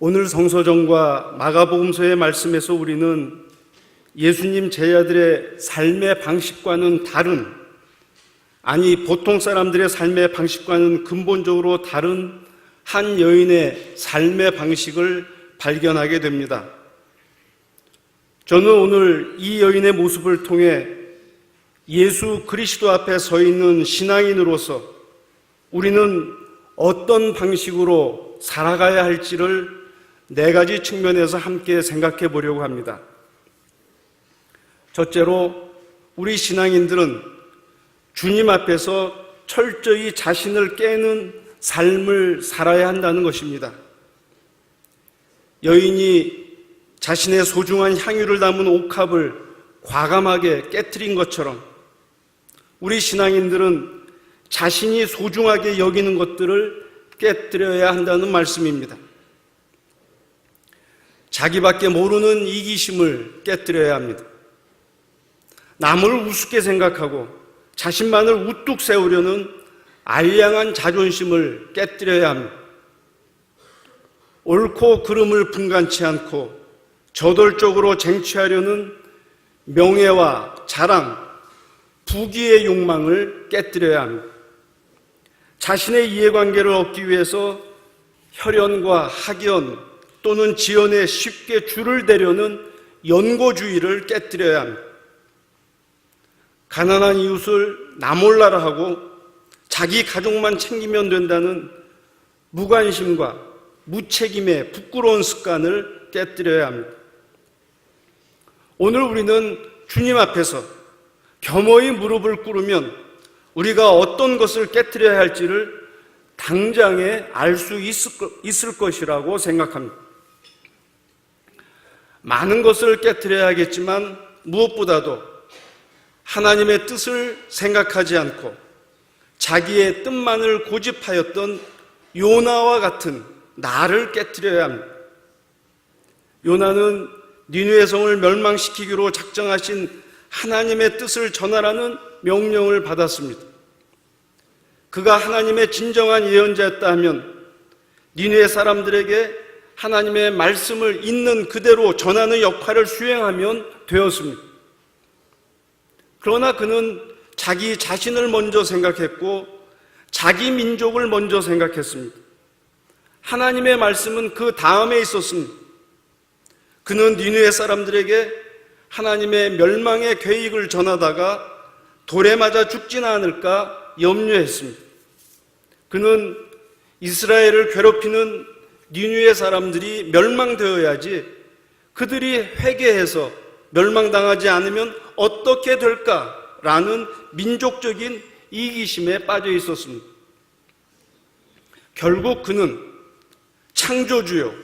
오늘 성서정과 마가복음서의 말씀에서 우리는 예수님 제자들의 삶의 방식과는 다른, 아니 보통 사람들의 삶의 방식과는 근본적으로 다른 한 여인의 삶의 방식을 발견하게 됩니다. 저는 오늘 이 여인의 모습을 통해 예수 그리스도 앞에 서 있는 신앙인으로서 우리는 어떤 방식으로 살아가야 할지를 네 가지 측면에서 함께 생각해 보려고 합니다. 첫째로, 우리 신앙인들은 주님 앞에서 철저히 자신을 깨는 삶을 살아야 한다는 것입니다. 여인이 자신의 소중한 향유를 담은 옥합을 과감하게 깨트린 것처럼 우리 신앙인들은 자신이 소중하게 여기는 것들을 깨뜨려야 한다는 말씀입니다. 자기밖에 모르는 이기심을 깨뜨려야 합니다. 남을 우습게 생각하고 자신만을 우뚝 세우려는 알량한 자존심을 깨뜨려야 합니다. 옳고 그름을 분간치 않고 저돌적으로 쟁취하려는 명예와 자랑, 부귀의 욕망을 깨뜨려야 합니다. 자신의 이해관계를 얻기 위해서 혈연과 학연 또는 지연에 쉽게 줄을 대려는 연고주의를 깨뜨려야 합니다. 가난한 이웃을 나 몰라라 하고 자기 가족만 챙기면 된다는 무관심과 무책임의 부끄러운 습관을 깨뜨려야 합니다. 오늘 우리는 주님 앞에서 겸허히 무릎을 꿇으면 우리가 어떤 것을 깨뜨려야 할지를 당장에 알 수 있을 것이라고 생각합니다. 많은 것을 깨뜨려야 하겠지만 무엇보다도 하나님의 뜻을 생각하지 않고 자기의 뜻만을 고집하였던 요나와 같은 나를 깨뜨려야 합니다. 요나는 니느웨 성을 멸망시키기로 작정하신 하나님의 뜻을 전하라는 명령을 받았습니다. 그가 하나님의 진정한 예언자였다 하면 니느웨 사람들에게 하나님의 말씀을 있는 그대로 전하는 역할을 수행하면 되었습니다. 그러나 그는 자기 자신을 먼저 생각했고 자기 민족을 먼저 생각했습니다. 하나님의 말씀은 그 다음에 있었습니다. 그는 니느웨 사람들에게 하나님의 멸망의 계획을 전하다가 돌에 맞아 죽지는 않을까 염려했습니다. 그는 이스라엘을 괴롭히는 니느웨 사람들이 멸망되어야지 그들이 회개해서 멸망당하지 않으면 어떻게 될까라는 민족적인 이기심에 빠져 있었습니다. 결국 그는 창조주요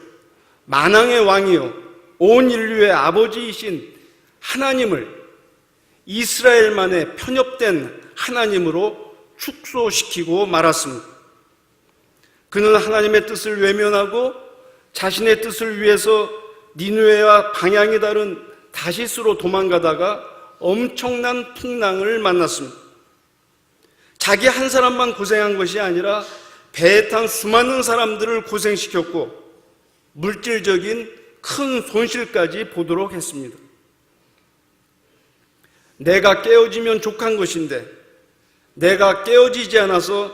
만왕의 왕이요 온 인류의 아버지이신 하나님을 이스라엘만의 편협된 하나님으로 축소시키고 말았습니다. 그는 하나님의 뜻을 외면하고 자신의 뜻을 위해서 니느웨와 방향이 다른 다시스로 도망가다가 엄청난 풍랑을 만났습니다. 자기 한 사람만 고생한 것이 아니라 배에 탄 수많은 사람들을 고생시켰고 물질적인 큰 손실까지 보도록 했습니다. 내가 깨어지면 족한 것인데 내가 깨어지지 않아서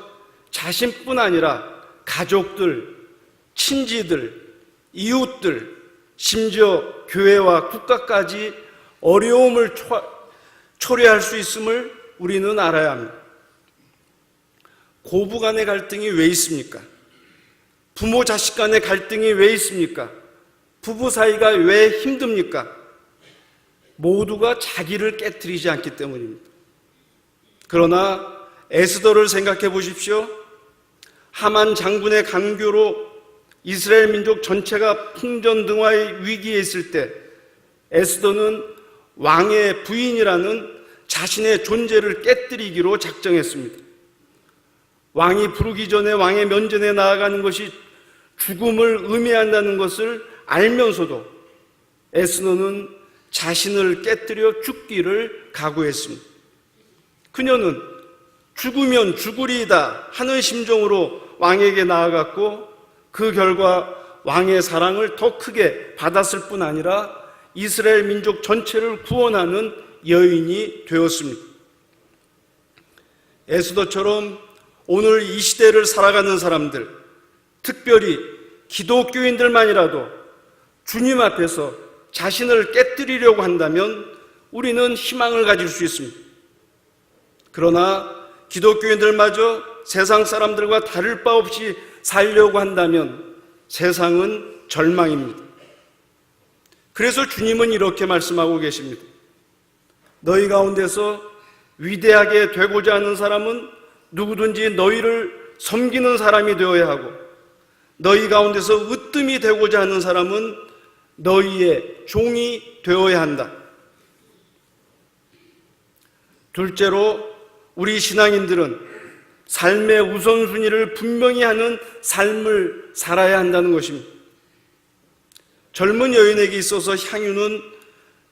자신뿐 아니라 가족들, 친지들, 이웃들, 심지어 교회와 국가까지 어려움을 초래할 수 있음을 우리는 알아야 합니다. 고부 간의 갈등이 왜 있습니까? 부모 자식 간의 갈등이 왜 있습니까? 부부 사이가 왜 힘듭니까? 모두가 자기를 깨트리지 않기 때문입니다. 그러나 에스더를 생각해 보십시오. 하만 장군의 간교로 이스라엘 민족 전체가 풍전등화의 위기에 있을 때 에스더는 왕의 부인이라는 자신의 존재를 깨뜨리기로 작정했습니다. 왕이 부르기 전에 왕의 면전에 나아가는 것이 죽음을 의미한다는 것을 알면서도 에스더는 자신을 깨뜨려 죽기를 각오했습니다. 그녀는 죽으면 죽으리이다 하는 심정으로 왕에게 나아갔고 그 결과 왕의 사랑을 더 크게 받았을 뿐 아니라 이스라엘 민족 전체를 구원하는 여인이 되었습니다. 에스더처럼 오늘 이 시대를 살아가는 사람들, 특별히 기독교인들만이라도 주님 앞에서 자신을 깨뜨리려고 한다면 우리는 희망을 가질 수 있습니다. 그러나 기독교인들마저 세상 사람들과 다를 바 없이 살려고 한다면 세상은 절망입니다. 그래서 주님은 이렇게 말씀하고 계십니다. 너희 가운데서 위대하게 되고자 하는 사람은 누구든지 너희를 섬기는 사람이 되어야 하고, 너희 가운데서 으뜸이 되고자 하는 사람은 너희의 종이 되어야 한다. 둘째로 우리 신앙인들은 삶의 우선순위를 분명히 하는 삶을 살아야 한다는 것입니다. 젊은 여인에게 있어서 향유는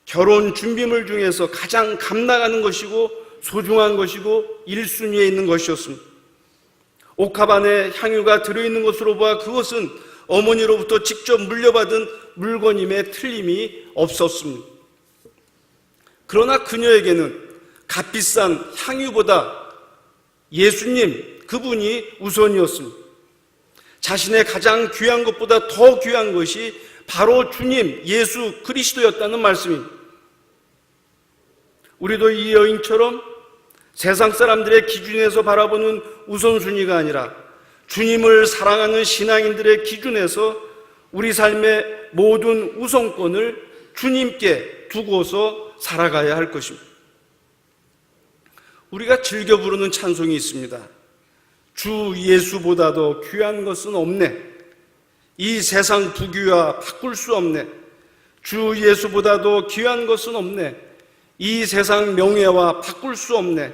결혼 준비물 중에서 가장 값나가는 것이고 소중한 것이고 1순위에 있는 것이었습니다. 옥합 안에 향유가 들어있는 것으로 보아 그것은 어머니로부터 직접 물려받은 물건임에 틀림이 없었습니다. 그러나 그녀에게는 값비싼 향유보다 예수님, 그분이 우선이었습니다. 자신의 가장 귀한 것보다 더 귀한 것이 바로 주님, 예수 그리스도였다는 말씀입니다. 우리도 이 여인처럼 세상 사람들의 기준에서 바라보는 우선순위가 아니라 주님을 사랑하는 신앙인들의 기준에서 우리 삶의 모든 우선권을 주님께 두고서 살아가야 할 것입니다. 우리가 즐겨 부르는 찬송이 있습니다. 주 예수보다도 귀한 것은 없네. 이 세상 부귀와 바꿀 수 없네. 주 예수보다도 귀한 것은 없네. 이 세상 명예와 바꿀 수 없네.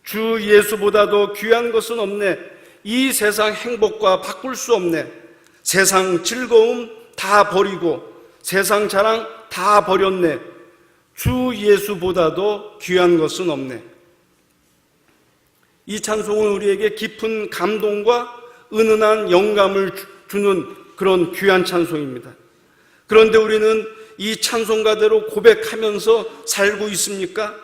주 예수보다도 귀한 것은 없네. 이 세상 행복과 바꿀 수 없네. 세상 즐거움 다 버리고 세상 자랑 다 버렸네. 주 예수보다도 귀한 것은 없네. 이 찬송은 우리에게 깊은 감동과 은은한 영감을 주는 그런 귀한 찬송입니다. 그런데 우리는 이 찬송가대로 고백하면서 살고 있습니까?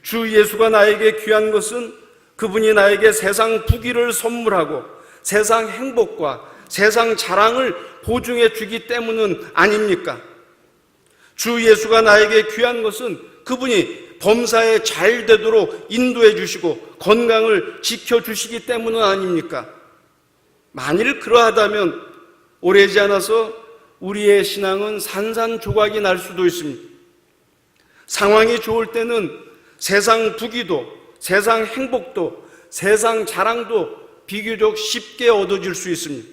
주 예수가 나에게 귀한 것은 그분이 나에게 세상 부귀를 선물하고 세상 행복과 세상 자랑을 보증해 주기 때문은 아닙니까? 주 예수가 나에게 귀한 것은 그분이 범사에 잘 되도록 인도해 주시고 건강을 지켜주시기 때문은 아닙니까? 만일 그러하다면 오래지 않아서 우리의 신앙은 산산조각이 날 수도 있습니다. 상황이 좋을 때는 세상 부귀도 세상 행복도 세상 자랑도 비교적 쉽게 얻어질 수 있습니다.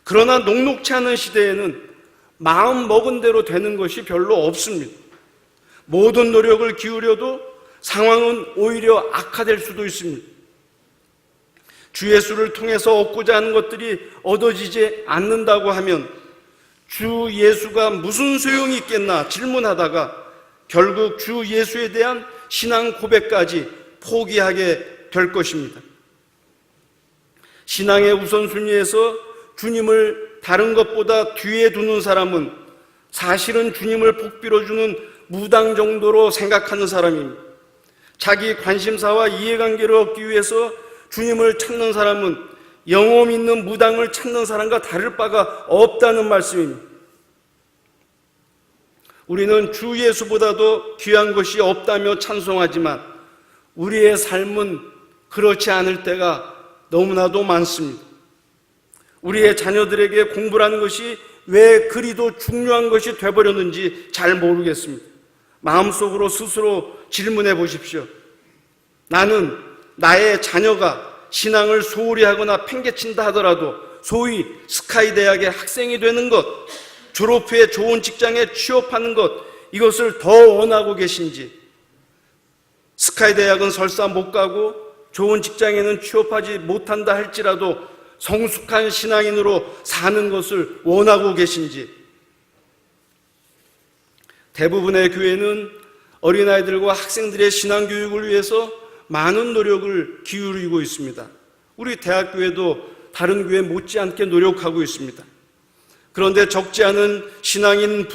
그러나 녹록치 않은 시대에는 마음 먹은 대로 되는 것이 별로 없습니다. 모든 노력을 기울여도 상황은 오히려 악화될 수도 있습니다. 주 예수를 통해서 얻고자 하는 것들이 얻어지지 않는다고 하면 주 예수가 무슨 소용이 있겠나 질문하다가 결국 주 예수에 대한 신앙 고백까지 포기하게 될 것입니다. 신앙의 우선순위에서 주님을 다른 것보다 뒤에 두는 사람은 사실은 주님을 복비로 주는 무당 정도로 생각하는 사람입니다. 자기 관심사와 이해관계를 얻기 위해서 주님을 찾는 사람은 영혼 있는 무당을 찾는 사람과 다를 바가 없다는 말씀입니다. 우리는 주 예수보다도 귀한 것이 없다며 찬송하지만 우리의 삶은 그렇지 않을 때가 너무나도 많습니다. 우리의 자녀들에게 공부라는 것이 왜 그리도 중요한 것이 되어버렸는지 잘 모르겠습니다. 마음속으로 스스로 질문해 보십시오. 나는 나의 자녀가 신앙을 소홀히 하거나 팽개친다 하더라도 소위 스카이 대학의 학생이 되는 것, 졸업 후에 좋은 직장에 취업하는 것, 이것을 더 원하고 계신지, 스카이 대학은 설사 못 가고 좋은 직장에는 취업하지 못한다 할지라도 성숙한 신앙인으로 사는 것을 원하고 계신지. 대부분의 교회는 어린아이들과 학생들의 신앙교육을 위해서 많은 노력을 기울이고 있습니다. 우리 대학교에도 다른 교회 못지않게 노력하고 있습니다. 그런데 적지 않은 신앙인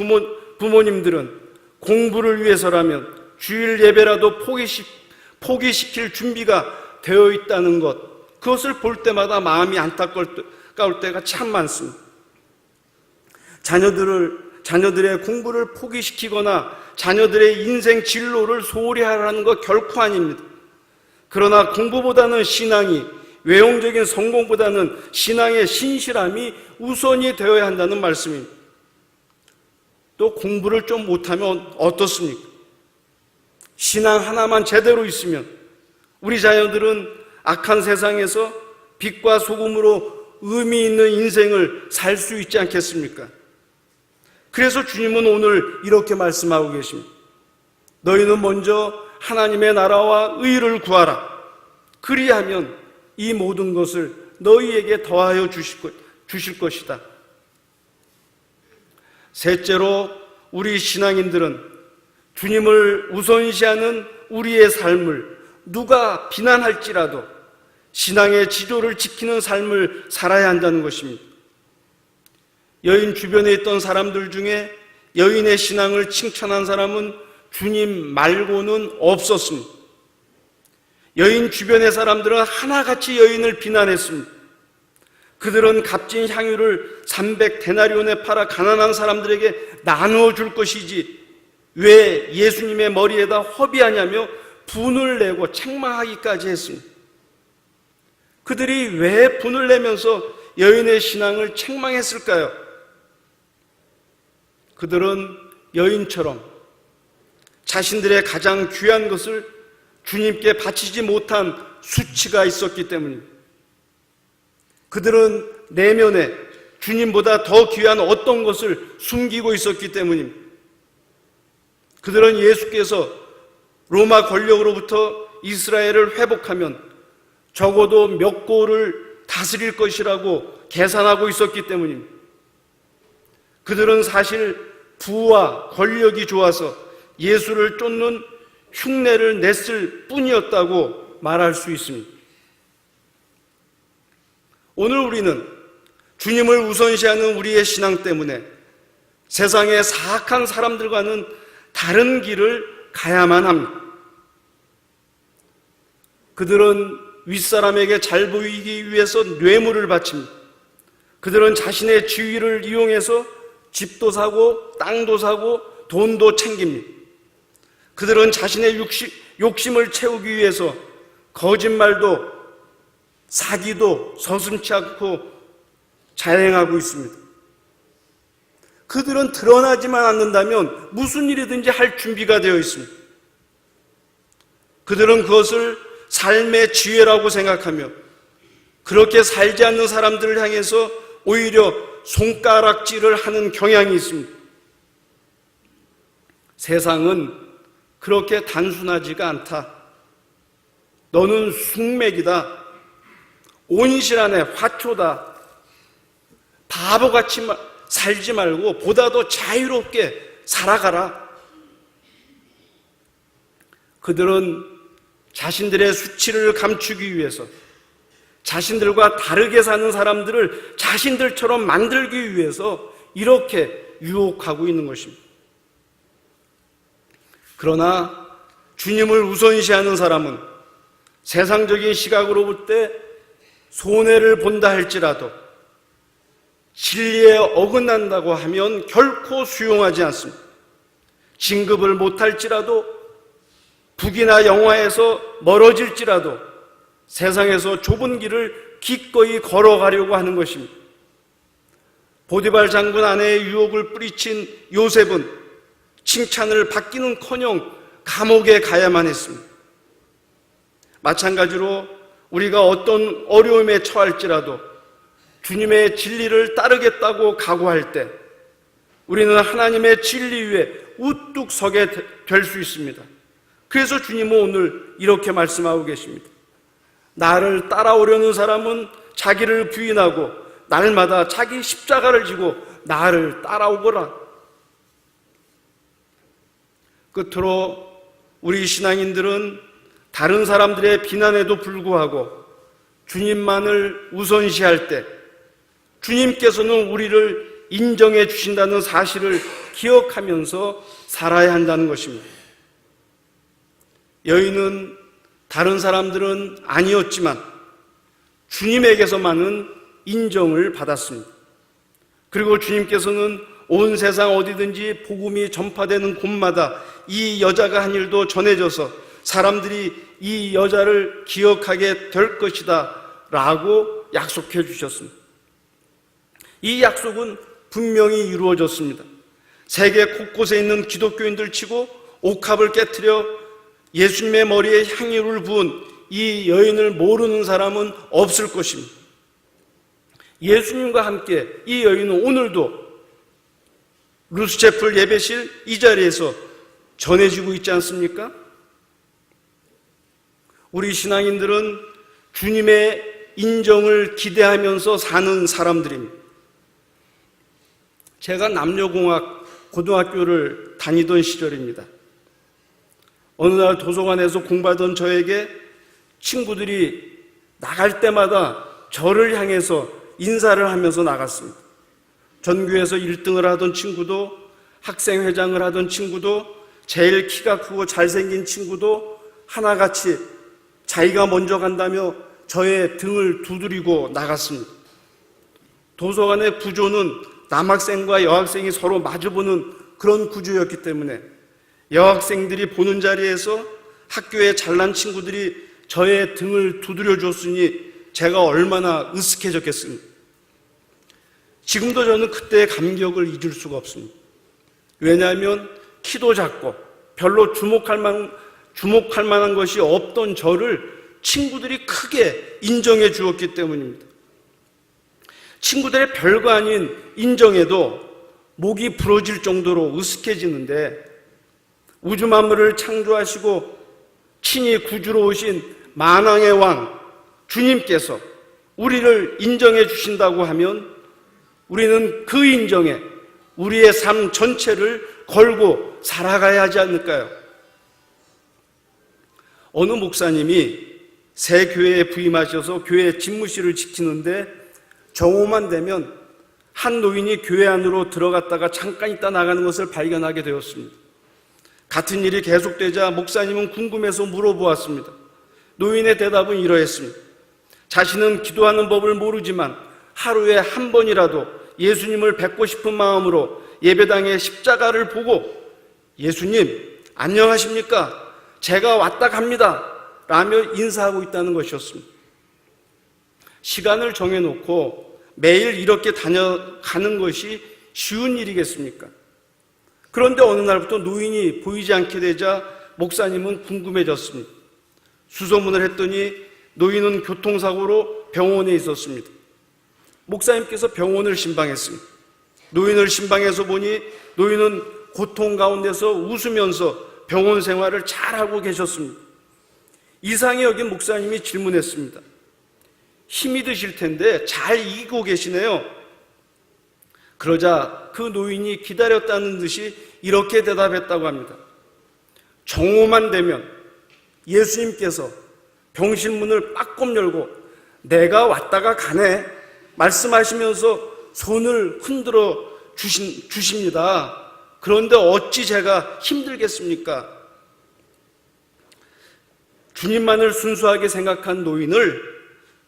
부모님들은 공부를 위해서라면 주일 예배라도 포기시킬 준비가 되어 있다는 것, 그것을 볼 때마다 마음이 안타까울 때가 참 많습니다. 자녀들의 공부를 포기시키거나 자녀들의 인생 진로를 소홀히 하라는 것 결코 아닙니다. 그러나 공부보다는 신앙이, 외형적인 성공보다는 신앙의 신실함이 우선이 되어야 한다는 말씀입니다. 또 공부를 좀 못하면 어떻습니까? 신앙 하나만 제대로 있으면 우리 자녀들은 악한 세상에서 빛과 소금으로 의미 있는 인생을 살 수 있지 않겠습니까? 그래서 주님은 오늘 이렇게 말씀하고 계십니다. 너희는 먼저 하나님의 나라와 의를 구하라. 그리하면 이 모든 것을 너희에게 더하여 주실 것이다. 셋째로, 우리 신앙인들은 주님을 우선시하는 우리의 삶을 누가 비난할지라도 신앙의 지조를 지키는 삶을 살아야 한다는 것입니다. 여인 주변에 있던 사람들 중에 여인의 신앙을 칭찬한 사람은 주님 말고는 없었습니다. 여인 주변의 사람들은 하나같이 여인을 비난했습니다. 그들은 값진 향유를 300데나리온에 팔아 가난한 사람들에게 나누어 줄 것이지 왜 예수님의 머리에다 허비하냐며 분을 내고 책망하기까지 했습니다. 그들이 왜 분을 내면서 여인의 신앙을 책망했을까요? 그들은 여인처럼 자신들의 가장 귀한 것을 주님께 바치지 못한 수치가 있었기 때문입니다. 그들은 내면에 주님보다 더 귀한 어떤 것을 숨기고 있었기 때문입니다. 그들은 예수께서 로마 권력으로부터 이스라엘을 회복하면 적어도 몇 고를 다스릴 것이라고 계산하고 있었기 때문입니다. 그들은 사실 부와 권력이 좋아서 예수를 쫓는 흉내를 냈을 뿐이었다고 말할 수 있습니다. 오늘 우리는 주님을 우선시하는 우리의 신앙 때문에 세상의 사악한 사람들과는 다른 길을 가야만 합니다. 그들은 윗사람에게 잘 보이기 위해서 뇌물을 바칩니다. 그들은 자신의 지위를 이용해서 집도 사고 땅도 사고 돈도 챙깁니다. 그들은 자신의 욕심을 채우기 위해서 거짓말도 사기도 서슴지 않고 자행하고 있습니다. 그들은 드러나지만 않는다면 무슨 일이든지 할 준비가 되어 있습니다. 그들은 그것을 삶의 지혜라고 생각하며 그렇게 살지 않는 사람들을 향해서 오히려 손가락질을 하는 경향이 있습니다. 세상은 그렇게 단순하지가 않다. 너는 숙맥이다. 온실안에 화초다. 바보같이 살지 말고 보다 더 자유롭게 살아가라. 그들은 자신들의 수치를 감추기 위해서 자신들과 다르게 사는 사람들을 자신들처럼 만들기 위해서 이렇게 유혹하고 있는 것입니다. 그러나 주님을 우선시하는 사람은 세상적인 시각으로 볼 때 손해를 본다 할지라도 진리에 어긋난다고 하면 결코 수용하지 않습니다. 진급을 못할지라도 북이나 영화에서 멀어질지라도 세상에서 좁은 길을 기꺼이 걸어가려고 하는 것입니다. 보디발 장군 아내의 유혹을 뿌리친 요셉은 칭찬을 받기는커녕 감옥에 가야만 했습니다. 마찬가지로 우리가 어떤 어려움에 처할지라도 주님의 진리를 따르겠다고 각오할 때 우리는 하나님의 진리 위에 우뚝 서게 될 수 있습니다. 그래서 주님은 오늘 이렇게 말씀하고 계십니다. 나를 따라오려는 사람은 자기를 부인하고 날마다 자기 십자가를 지고 나를 따라오거라. 끝으로 우리 신앙인들은 다른 사람들의 비난에도 불구하고 주님만을 우선시할 때 주님께서는 우리를 인정해 주신다는 사실을 기억하면서 살아야 한다는 것입니다. 여인은 다른 사람들은 아니었지만 주님에게서만은 인정을 받았습니다. 그리고 주님께서는 온 세상 어디든지 복음이 전파되는 곳마다 이 여자가 한 일도 전해져서 사람들이 이 여자를 기억하게 될 것이다 라고 약속해 주셨습니다. 이 약속은 분명히 이루어졌습니다. 세계 곳곳에 있는 기독교인들 치고 옥합을 깨트려 예수님의 머리에 향유를 부은 이 여인을 모르는 사람은 없을 것입니다. 예수님과 함께 이 여인은 오늘도 루스체플 예배실 이 자리에서 전해지고 있지 않습니까? 우리 신앙인들은 주님의 인정을 기대하면서 사는 사람들입니다. 제가 남녀공학 고등학교를 다니던 시절입니다. 어느 날 도서관에서 공부하던 저에게 친구들이 나갈 때마다 저를 향해서 인사를 하면서 나갔습니다. 전교에서 1등을 하던 친구도, 학생회장을 하던 친구도, 제일 키가 크고 잘생긴 친구도 하나같이 자기가 먼저 간다며 저의 등을 두드리고 나갔습니다. 도서관의 구조는 남학생과 여학생이 서로 마주보는 그런 구조였기 때문에 여학생들이 보는 자리에서 학교에 잘난 친구들이 저의 등을 두드려 줬으니 제가 얼마나 으쓱해졌겠습니까? 지금도 저는 그때의 감격을 잊을 수가 없습니다. 왜냐하면 키도 작고 별로 주목할 만한 것이 없던 저를 친구들이 크게 인정해 주었기 때문입니다. 친구들의 별거 아닌 인정에도 목이 부러질 정도로 으쓱해지는데 우주 만물을 창조하시고 친히 구주로 오신 만왕의 왕 주님께서 우리를 인정해 주신다고 하면 우리는 그 인정에 우리의 삶 전체를 걸고 살아가야 하지 않을까요? 어느 목사님이 새 교회에 부임하셔서 교회 집무실을 지키는데 정오만 되면 한 노인이 교회 안으로 들어갔다가 잠깐 있다 나가는 것을 발견하게 되었습니다. 같은 일이 계속되자 목사님은 궁금해서 물어보았습니다. 노인의 대답은 이러했습니다. 자신은 기도하는 법을 모르지만 하루에 한 번이라도 예수님을 뵙고 싶은 마음으로 예배당의 십자가를 보고 예수님 안녕하십니까? 제가 왔다 갑니다 라며 인사하고 있다는 것이었습니다. 시간을 정해놓고 매일 이렇게 다녀가는 것이 쉬운 일이겠습니까? 그런데 어느 날부터 노인이 보이지 않게 되자 목사님은 궁금해졌습니다. 수소문을 했더니 노인은 교통사고로 병원에 있었습니다. 목사님께서 병원을 신방했습니다. 노인을 신방해서 보니 노인은 고통 가운데서 웃으면서 병원 생활을 잘하고 계셨습니다. 이상히 여긴 목사님이 질문했습니다. 힘이 드실 텐데 잘 이기고 계시네요. 그러자 그 노인이 기다렸다는 듯이 이렇게 대답했다고 합니다. 정오만 되면 예수님께서 병실 문을 빠꼼 열고 내가 왔다가 가네 말씀하시면서 손을 흔들어 주십니다. 그런데 어찌 제가 힘들겠습니까? 주님만을 순수하게 생각한 노인을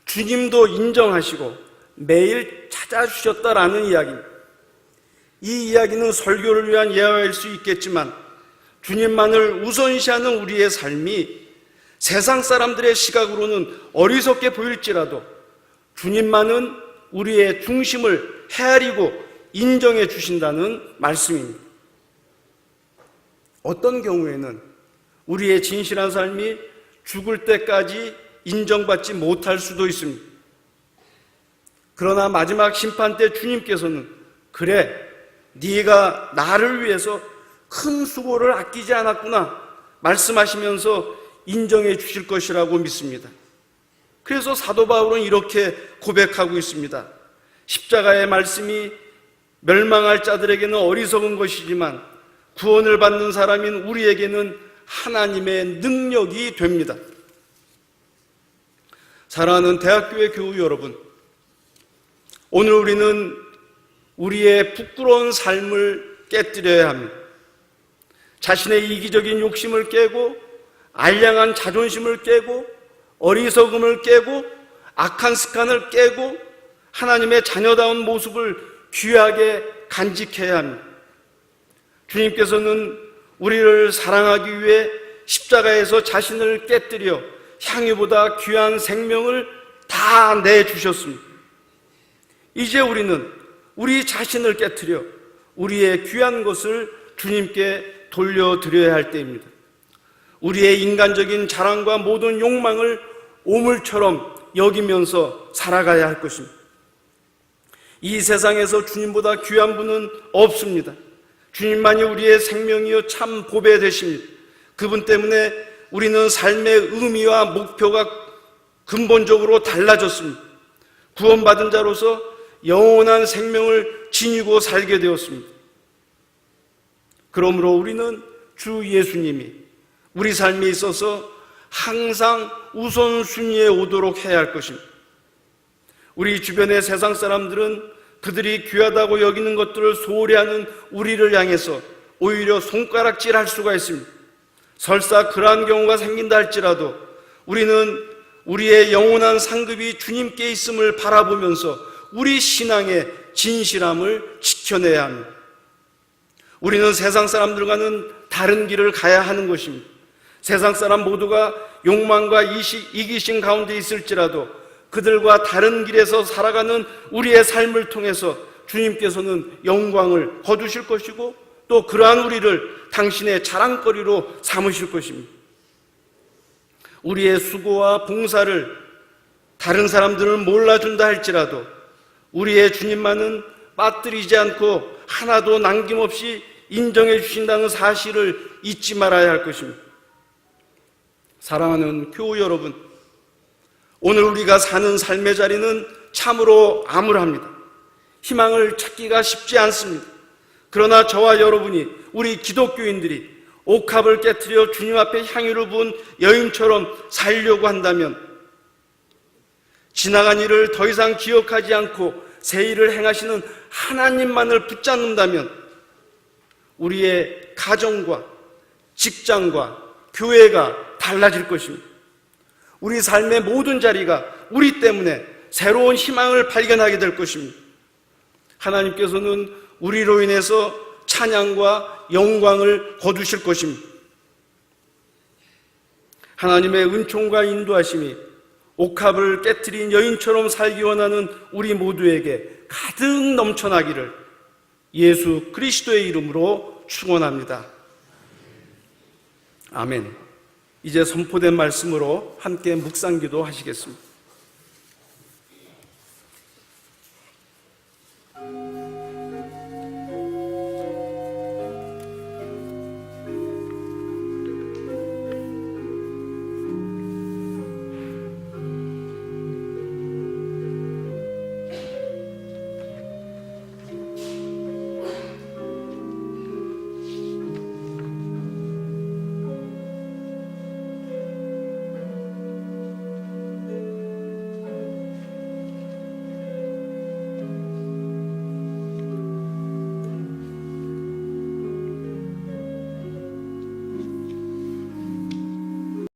주님도 인정하시고 매일 찾아주셨다라는 이야기입니다. 이 이야기는 설교를 위한 예화일 수 있겠지만 주님만을 우선시하는 우리의 삶이 세상 사람들의 시각으로는 어리석게 보일지라도 주님만은 우리의 중심을 헤아리고 인정해 주신다는 말씀입니다. 어떤 경우에는 우리의 진실한 삶이 죽을 때까지 인정받지 못할 수도 있습니다. 그러나 마지막 심판 때 주님께서는 그래, 네가 나를 위해서 큰 수고를 아끼지 않았구나 말씀하시면서 인정해 주실 것이라고 믿습니다. 그래서 사도 바울은 이렇게 고백하고 있습니다. 십자가의 말씀이 멸망할 자들에게는 어리석은 것이지만 구원을 받는 사람인 우리에게는 하나님의 능력이 됩니다. 사랑하는 대학교의 교우 여러분, 오늘 우리는 우리의 부끄러운 삶을 깨뜨려야 합니다. 자신의 이기적인 욕심을 깨고 알량한 자존심을 깨고 어리석음을 깨고 악한 습관을 깨고 하나님의 자녀다운 모습을 귀하게 간직해야 합니다. 주님께서는 우리를 사랑하기 위해 십자가에서 자신을 깨뜨려 향유보다 귀한 생명을 다 내주셨습니다. 이제 우리는 우리 자신을 깨뜨려 우리의 귀한 것을 주님께 돌려드려야 할 때입니다. 우리의 인간적인 자랑과 모든 욕망을 오물처럼 여기면서 살아가야 할 것입니다. 이 세상에서 주님보다 귀한 분은 없습니다. 주님만이 우리의 생명이요 참 보배 되십니다. 그분 때문에 우리는 삶의 의미와 목표가 근본적으로 달라졌습니다. 구원받은 자로서 영원한 생명을 지니고 살게 되었습니다. 그러므로 우리는 주 예수님이 우리 삶에 있어서 항상 우선순위에 오도록 해야 할 것입니다. 우리 주변의 세상 사람들은 그들이 귀하다고 여기는 것들을 소홀히 하는 우리를 향해서 오히려 손가락질할 수가 있습니다. 설사 그러한 경우가 생긴다 할지라도 우리는 우리의 영원한 상급이 주님께 있음을 바라보면서 우리 신앙의 진실함을 지켜내야 합니다. 우리는 세상 사람들과는 다른 길을 가야 하는 것입니다. 세상 사람 모두가 욕망과 이기심 가운데 있을지라도 그들과 다른 길에서 살아가는 우리의 삶을 통해서 주님께서는 영광을 거두실 것이고 또 그러한 우리를 당신의 자랑거리로 삼으실 것입니다. 우리의 수고와 봉사를 다른 사람들은 몰라준다 할지라도 우리의 주님만은 빠뜨리지 않고 하나도 남김없이 인정해 주신다는 사실을 잊지 말아야 할 것입니다. 사랑하는 교우 여러분, 오늘 우리가 사는 삶의 자리는 참으로 암울합니다. 희망을 찾기가 쉽지 않습니다. 그러나 저와 여러분이, 우리 기독교인들이 옥합을 깨트려 주님 앞에 향유를 부은 여인처럼 살려고 한다면, 지나간 일을 더 이상 기억하지 않고 새 일을 행하시는 하나님만을 붙잡는다면 우리의 가정과 직장과 교회가 달라질 것입니다. 우리 삶의 모든 자리가 우리 때문에 새로운 희망을 발견하게 될 것입니다. 하나님께서는 우리로 인해서 찬양과 영광을 거두실 것입니다. 하나님의 은총과 인도하심이 옥합을 깨트린 여인처럼 살기 원하는 우리 모두에게 가득 넘쳐나기를 예수 그리스도의 이름으로 축원합니다. 아멘. 이제 선포된 말씀으로 함께 묵상기도 하시겠습니다.